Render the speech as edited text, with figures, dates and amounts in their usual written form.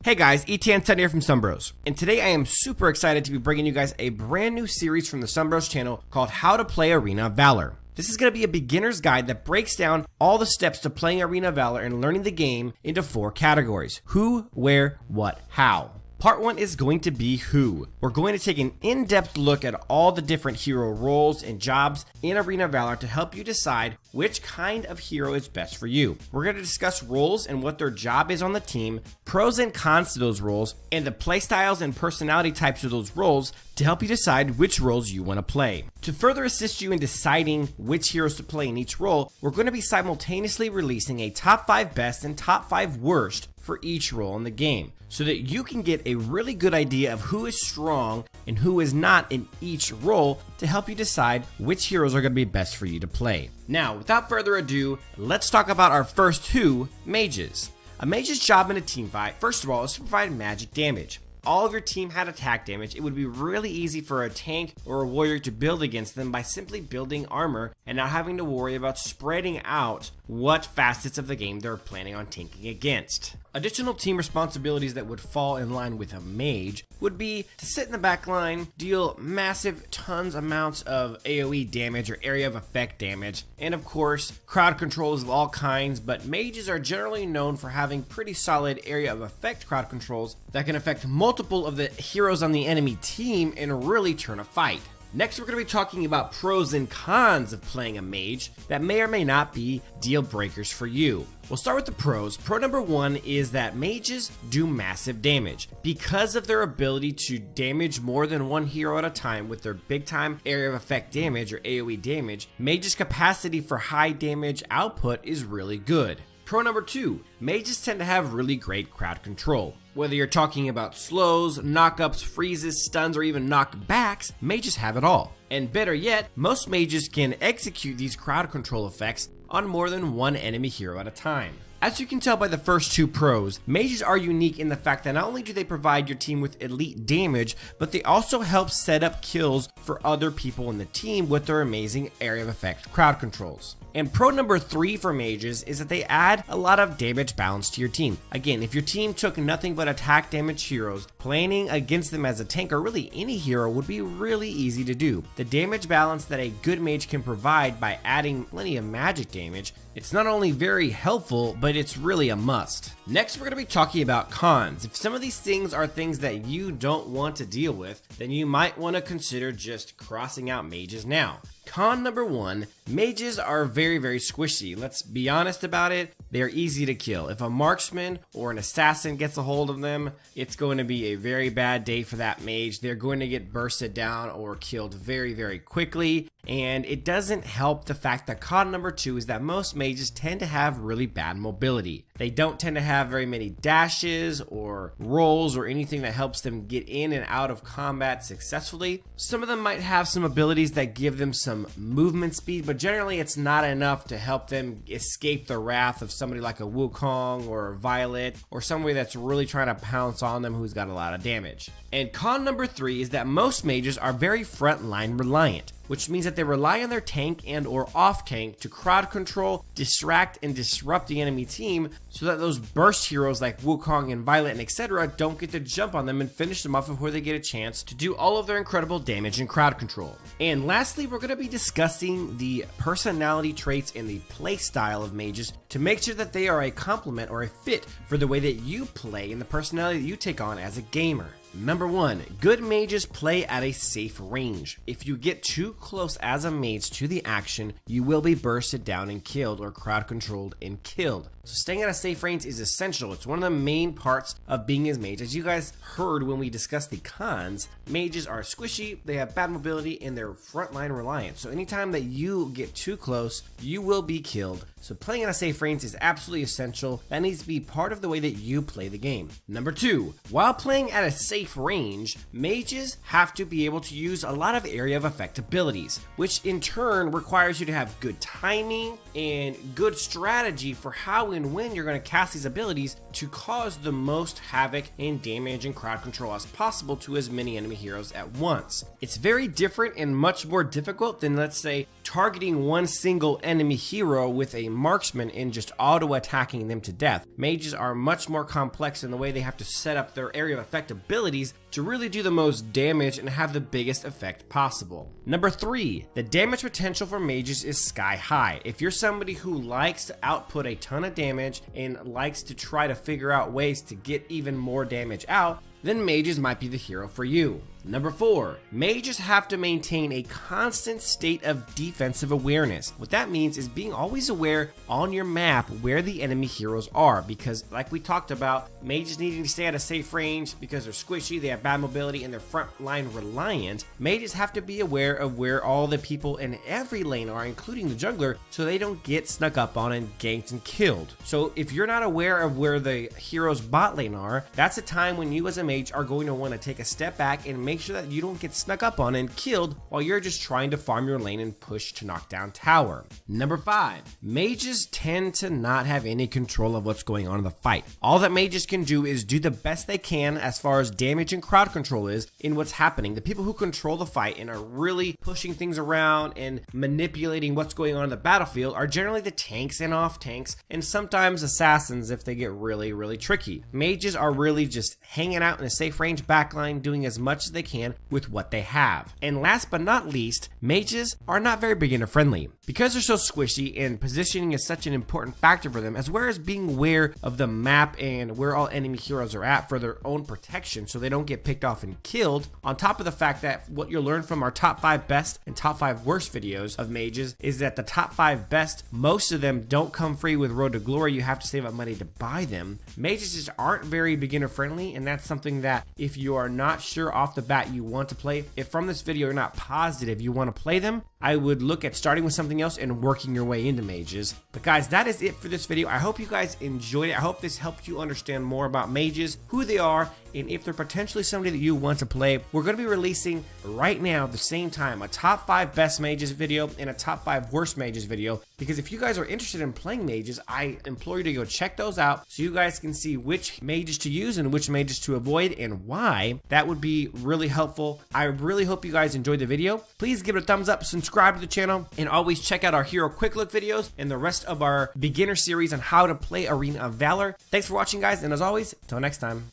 Hey guys, ETN10 here from Sunbros, and today I am super excited to be bringing you guys a brand new series from the Sunbros channel called How to Play Arena of Valor. This is going to be a beginner's guide that breaks down all the steps to playing Arena of Valor and learning the game into 4 categories: who, where, what, how. Part 1 is going to be who. We're going to take an in-depth look at all the different hero roles and jobs in Arena of Valor to help you decide which kind of hero is best for you. We're going to discuss roles and what their job is on the team, pros and cons to those roles, and the playstyles and personality types of those roles to help you decide which roles you want to play. To further assist you in deciding which heroes to play in each role, we're going to be simultaneously releasing a top 5 best and top 5 worst for each role in the game, so that you can get a really good idea of who is strong and who is not in each role to help you decide which heroes are going to be best for you to play. Now, without further ado, let's talk about our first who, mages. A mage's job in a team fight, first of all, is to provide magic damage. All of your team had attack damage. It would be really easy for a tank or a warrior to build against them by simply building armor and not having to worry about spreading out what facets of the game they're planning on tanking against. Additional team responsibilities that would fall in line with a mage would be to sit in the back line, deal massive amounts of AoE damage or area of effect damage, and of course crowd controls of all kinds, but mages are generally known for having pretty solid area of effect crowd controls that can affect multiple of the heroes on the enemy team and really turn a fight. Next, we're going to be talking about pros and cons of playing a mage that may or may not be deal breakers for you. We'll start with the pros. Pro number 1 is that mages do massive damage. Because of their ability to damage more than one hero at a time with their big time area of effect damage or AoE damage, mages' capacity for high damage output is really good. Pro number 2, mages tend to have really great crowd control. Whether you're talking about slows, knockups, freezes, stuns, or even knockbacks, mages have it all. And better yet, most mages can execute these crowd control effects on more than one enemy hero at a time. As you can tell by the first 2 pros, mages are unique in the fact that not only do they provide your team with elite damage, but they also help set up kills for other people in the team with their amazing area of effect crowd controls. And pro number 3 for mages is that they add a lot of damage balance to your team. Again, if your team took nothing but attack damage heroes, playing against them as a tank or really any hero would be really easy to do. The damage balance that a good mage can provide by adding plenty of magic damage, it's not only very helpful, but it's really a must. Next, we're going to be talking about cons. If some of these things are things that you don't want to deal with, then you might want to consider just crossing out mages now. Con number 1, mages are very squishy. Let's be honest about it, they're easy to kill. If a marksman or an assassin gets a hold of them, it's going to be a very bad day for that mage. They're going to get bursted down or killed very quickly. And it doesn't help the fact that con number 2 is that most mages tend to have really bad mobility. They don't tend to have very many dashes or rolls or anything that helps them get in and out of combat successfully. Some of them might have some abilities that give them some movement speed, but generally it's not enough to help them escape the wrath of somebody like a Wukong or a Violet or somebody that's really trying to pounce on them who's got a lot of damage. And con number 3 is that most mages are very frontline reliant, which means that they rely on their tank and or off tank to crowd control, distract, and disrupt the enemy team so that those burst heroes like Wukong and Violet and etc. don't get to jump on them and finish them off before they get a chance to do all of their incredible damage and crowd control. And lastly, we're going to be discussing the personality traits and the play style of mages to make sure that they are a complement or a fit for the way that you play and the personality that you take on as a gamer. Number 1, good mages play at a safe range. If you get too close as a mage to the action, you will be bursted down and killed or crowd controlled and killed. So staying at a safe range is essential. It's one of the main parts of being a mage. As you guys heard when we discussed the cons, mages are squishy, they have bad mobility, and they're frontline reliant. So anytime that you get too close, you will be killed. So playing at a safe range is absolutely essential. That needs to be part of the way that you play the game. Number 2, while playing at a safe range, mages have to be able to use a lot of area of effect abilities, which in turn requires you to have good timing and good strategy for how and when you're going to cast these abilities to cause the most havoc and damage and crowd control as possible to as many enemy heroes at once. It's very different and much more difficult than, let's say, targeting one single enemy hero with a marksman and just auto attacking them to death. Mages are much more complex in the way they have to set up their area of effect abilities to really do the most damage and have the biggest effect possible. Number 3, the damage potential for mages is sky high. If you're somebody who likes to output a ton of damage and likes to try to figure out ways to get even more damage out, then mages might be the hero for you. Number 4, mages have to maintain a constant state of defensive awareness. What that means is being always aware on your map where the enemy heroes are, because like we talked about, mages needing to stay at a safe range because they're squishy, they have bad mobility, and they're frontline reliant. Mages have to be aware of where all the people in every lane are, including the jungler, so they don't get snuck up on and ganked and killed. So if you're not aware of where the heroes bot lane are, that's a time when you as a mage are going to want to take a step back and make sure that you don't get snuck up on and killed while you're just trying to farm your lane and push to knock down tower. Number 5, mages tend to not have any control of what's going on in the fight. All that mages can do is do the best they can as far as damage and crowd control is in what's happening. The people who control the fight and are really pushing things around and manipulating what's going on in the battlefield are generally the tanks and off tanks, and sometimes assassins if they get really tricky. Mages are really just hanging out in a safe range backline, doing as much as they can with what they have. And last but not least, mages are not very beginner friendly. Because they're so squishy and positioning is such an important factor for them, as well as being aware of the map and where all enemy heroes are at for their own protection so they don't get picked off and killed, on top of the fact that what you'll learn from our top 5 best and top 5 worst videos of mages is that the top 5 best, most of them don't come free with Road to Glory. You have to save up money to buy them. Mages just aren't very beginner friendly, and that's something that if you are not sure off the bat you want to play, if from this video you're not positive you want to play them, I would look at starting with something else and working your way into mages. But guys, that is it for this video. I hope you guys enjoyed it. I hope this helped you understand more about mages, who they are, and if they're potentially somebody that you want to play. We're going to be releasing right now at the same time a top 5 best mages video and a top 5 worst mages video, because if you guys are interested in playing mages, I implore you to go check those out so you guys can see which mages to use and which mages to avoid and why. That would be really helpful. I really hope you guys enjoyed the video. Please give it a thumbs up, subscribe to the channel, and always check out our hero quick look videos and the rest of our beginner series on how to play Arena of Valor. Thanks for watching, guys, and as always, until next time.